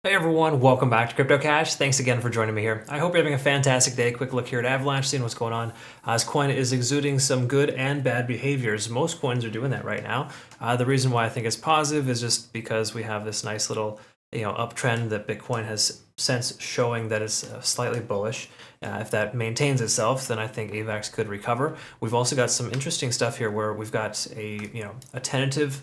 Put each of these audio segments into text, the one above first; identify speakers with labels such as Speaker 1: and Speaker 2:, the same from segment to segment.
Speaker 1: Hey everyone, welcome back to Crypto Cash. Thanks again for joining me here. I hope you're having a fantastic day. Quick look here at Avalanche, seeing what's going on. This coin is exuding some good and bad behaviors. Most coins are doing that right now. The reason why I think it's positive is just because we have this nice little uptrend that Bitcoin has since showing that it's slightly bullish. If that maintains itself, then I think AVAX could recover. We've also got some interesting stuff here where we've got a tentative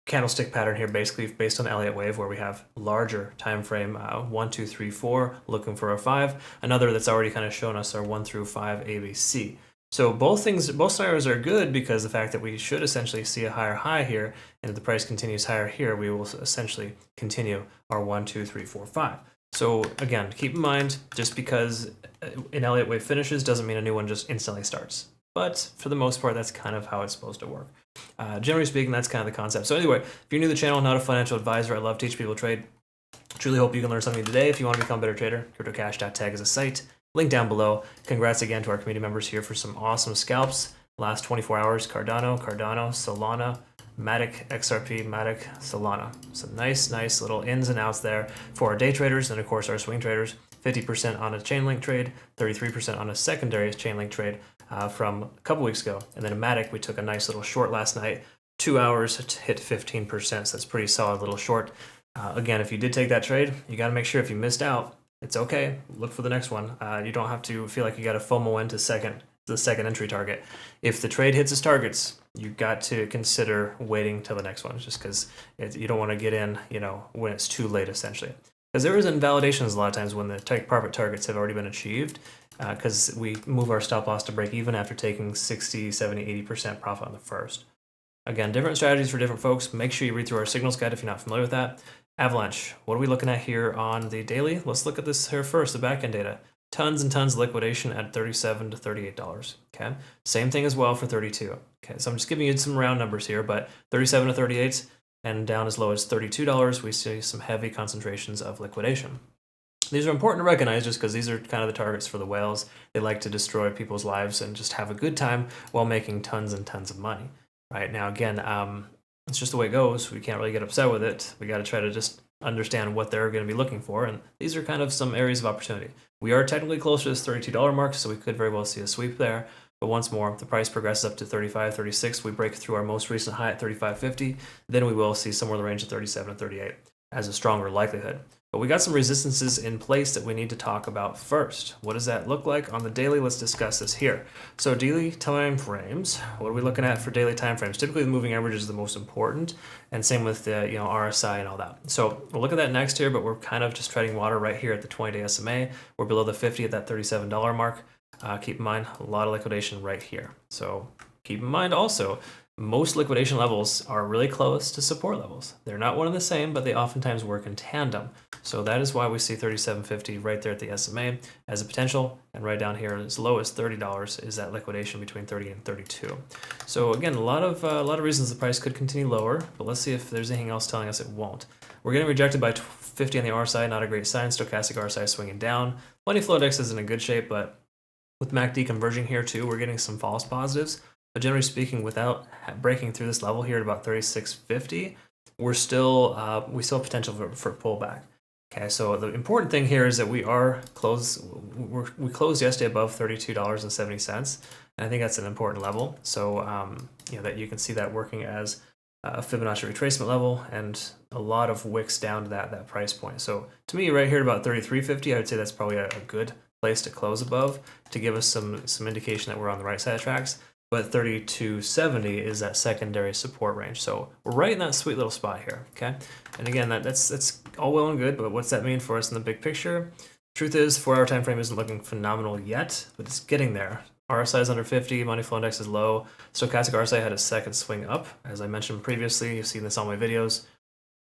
Speaker 1: candlestick pattern here, basically based on the Elliott Wave, where we have larger time frame 1, 2, 3, 4, looking for a 5. Another that's already kind of shown us our 1 through 5 ABC. So both scenarios are good because the fact that we should essentially see a higher high here, and if the price continues higher here, we will essentially continue our 1, 2, 3, 4, 5. So again, keep in mind, just because an Elliott Wave finishes doesn't mean a new one just instantly starts. But for the most part, that's kind of how it's supposed to work. Generally speaking, that's kind of the concept. So anyway, if you're new to the channel, not a financial advisor, I love teaching people to trade. Truly hope you can learn something today. If you want to become a better trader, cryptocash.tag is a site. Link down below. Congrats again to our community members here for some awesome scalps. Last 24 hours, Cardano, Solana, Matic, XRP, Matic, Solana. Some nice little ins and outs there for our day traders and of course our swing traders. 50% on a chain link trade, 33% on a secondary chain link trade from a couple weeks ago. And then a Matic, we took a nice little short last night, 2 hours to hit 15%. So that's pretty solid little short. Again, if you did take that trade, you got to make sure if you missed out, it's okay. Look for the next one. You don't have to feel like you got to FOMO into the second entry target. If the trade hits its targets, you got to consider waiting till the next one, just because you don't want to get in, when it's too late, essentially. Because there is invalidations a lot of times when the profit targets have already been achieved, because we move our stop loss to break even after taking 60, 70, 80% profit on the first. Again, different strategies for different folks. Make sure you read through our signals guide if you're not familiar with that. Avalanche, what are we looking at here on the daily? Let's look at this here first, the backend data. Tons and tons of liquidation at $37 to $38. Okay, same thing as well for 32. Okay, so I'm just giving you some round numbers here, but 37 to 38 and down as low as $32, we see some heavy concentrations of liquidation. These are important to recognize just because these are kind of the targets for the whales. They like to destroy people's lives and just have a good time while making tons and tons of money. Right now, again, it's just the way it goes. We can't really get upset with it. We got to try to just understand what they're going to be looking for, and these are kind of some areas of opportunity. We are technically close to this $32 mark, so we could very well see a sweep there. But once more, if the price progresses up to 35, 36, we break through our most recent high at 35.50, then we will see somewhere in the range of 37 to 38 as a stronger likelihood. But we got some resistances in place that we need to talk about first. What does that look like on the daily? Let's discuss this here. So daily time frames, what are we looking at for daily time frames? Typically the moving average is the most important, and same with the RSI and all that. So we'll look at that next here, but we're kind of just treading water right here at the 20-day SMA. We're below the 50 at that $37 mark. Keep in mind, a lot of liquidation right here. So keep in mind also, most liquidation levels are really close to support levels. They're not one and the same, but they oftentimes work in tandem. So that is why we see 37.50 right there at the SMA as a potential, and right down here as low as $30 is that liquidation between 30 and 32. So again, a lot of reasons the price could continue lower, but let's see if there's anything else telling us it won't. We're getting rejected by 50 on the RSI, not a great sign. Stochastic RSI swinging down. Money flow index is in a good shape, but with MACD converging here too, we're getting some false positives. But generally speaking, without breaking through this level here at about 36.50, we still have potential for pullback. Okay, so the important thing here is that we closed yesterday above $32.70, and I think that's an important level. So that you can see that working as a Fibonacci retracement level and a lot of wicks down to that price point. So to me, right here at about 33.50, I would say that's probably a good place to close above to give us some indication that we're on the right side of tracks. But 32.70 is that secondary support range. So we're right in that sweet little spot here, okay? And again, that's all well and good, but what's that mean for us in the big picture? Truth is, 4-hour time frame isn't looking phenomenal yet, but it's getting there. RSI is under 50, money flow index is low. Stochastic RSI had a second swing up. As I mentioned previously, you've seen this on my videos.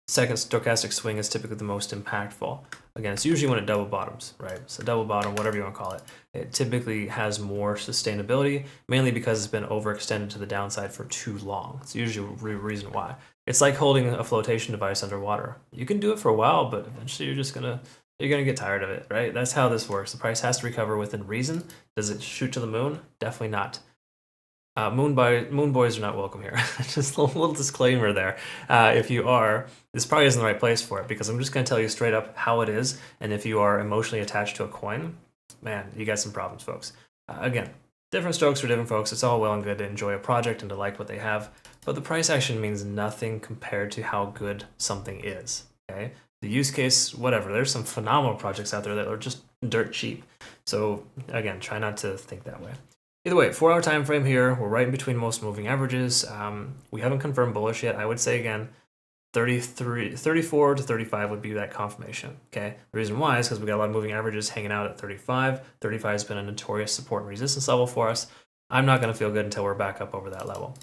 Speaker 1: Second stochastic swing is typically the most impactful. Again, it's usually when it double bottoms, right? So double bottom, whatever you want to call it. It typically has more sustainability, mainly because it's been overextended to the downside for too long. It's usually a reason why. It's like holding a flotation device underwater. You can do it for a while, but eventually you're gonna get tired of it, right? That's how this works. The price has to recover within reason. Does it shoot to the moon? Definitely not. Moon boys are not welcome here. Just a little disclaimer there. If you are, this probably isn't the right place for it, because I'm just going to tell you straight up how it is. And if you are emotionally attached to a coin, man, you got some problems, folks. Again, different strokes for different folks. It's all well and good to enjoy a project and to like what they have, but the price action means nothing compared to how good something is. Okay, the use case, whatever. There's some phenomenal projects out there that are just dirt cheap. So again, try not to think that way. Either way, 4-hour time frame here. We're right in between most moving averages. We haven't confirmed bullish yet. I would say again, 34 to 35 would be that confirmation. Okay. The reason why is because we got a lot of moving averages hanging out at 35. 35 has been a notorious support and resistance level for us. I'm not going to feel good until we're back up over that level.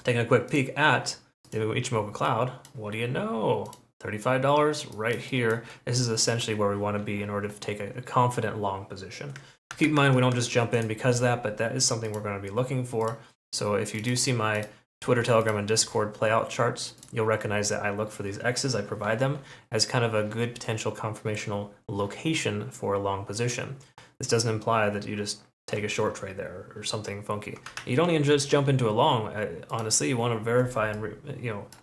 Speaker 1: Taking a quick peek at the Ichimoku Cloud. What do you know? $35 right here. This is essentially where we want to be in order to take a confident long position. Keep in mind, we don't just jump in because of that, but that is something we're going to be looking for. So if you do see my Twitter, Telegram, and Discord playout charts, you'll recognize that I look for these X's. I provide them as kind of a good potential confirmational location for a long position. This doesn't imply that you just take a short trade there or something funky. You don't even just jump into a long. Honestly, you want to verify and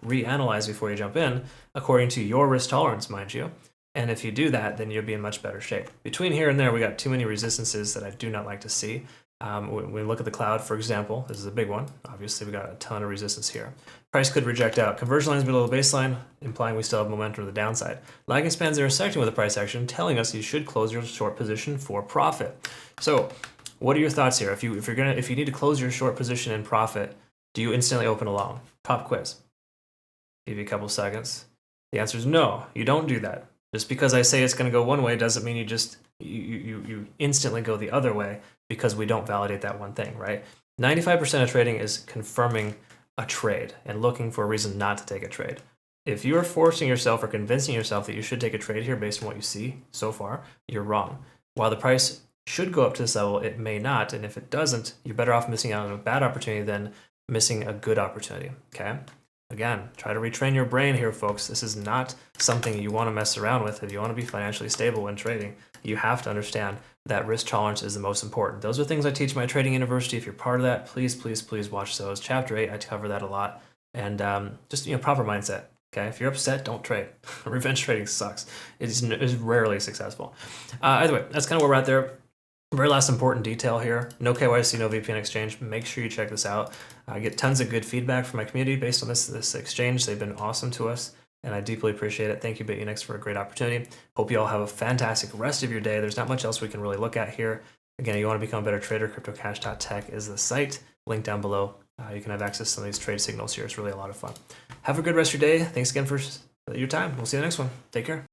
Speaker 1: reanalyze before you jump in, according to your risk tolerance, mind you. And if you do that, then you'll be in much better shape. Between here and there, we got too many resistances that I do not like to see. When we look at the cloud, for example, this is a big one. Obviously, we got a ton of resistance here. Price could reject out. Conversion lines below the baseline, implying we still have momentum to the downside. Lagging spans intersecting with the price action, telling us you should close your short position for profit. So, what are your thoughts here? If you need to close your short position in profit, do you instantly open a long? Pop quiz. Give you a couple seconds. The answer is no. You don't do that. Just because I say it's going to go one way doesn't mean you instantly go the other way, because we don't validate that one thing, right? 95% of trading is confirming a trade and looking for a reason not to take a trade. If you're forcing yourself or convincing yourself that you should take a trade here based on what you see so far, you're wrong. While the price should go up to this level, it may not, and if it doesn't, you're better off missing out on a bad opportunity than missing a good opportunity, okay? Again, try to retrain your brain here, folks. This is not something you want to mess around with. If you want to be financially stable when trading, you have to understand that risk tolerance is the most important. Those are things I teach in my trading university. If you're part of that, please, please, please watch those. Chapter 8, I cover that a lot. And just, proper mindset. Okay, if you're upset, don't trade. Revenge trading sucks. It is rarely successful. Either way, that's kind of where we're at there. Very last important detail here, no KYC, no VPN exchange. Make sure you check this out. I get tons of good feedback from my community based on this exchange. They've been awesome to us, and I deeply appreciate it. Thank you, Bitunix, for a great opportunity. Hope you all have a fantastic rest of your day. There's not much else we can really look at here. Again, you want to become a better trader, cryptocash.tech is the site. Link down below. You can have access to some of these trade signals here. It's really a lot of fun. Have a good rest of your day. Thanks again for your time. We'll see you in the next one. Take care.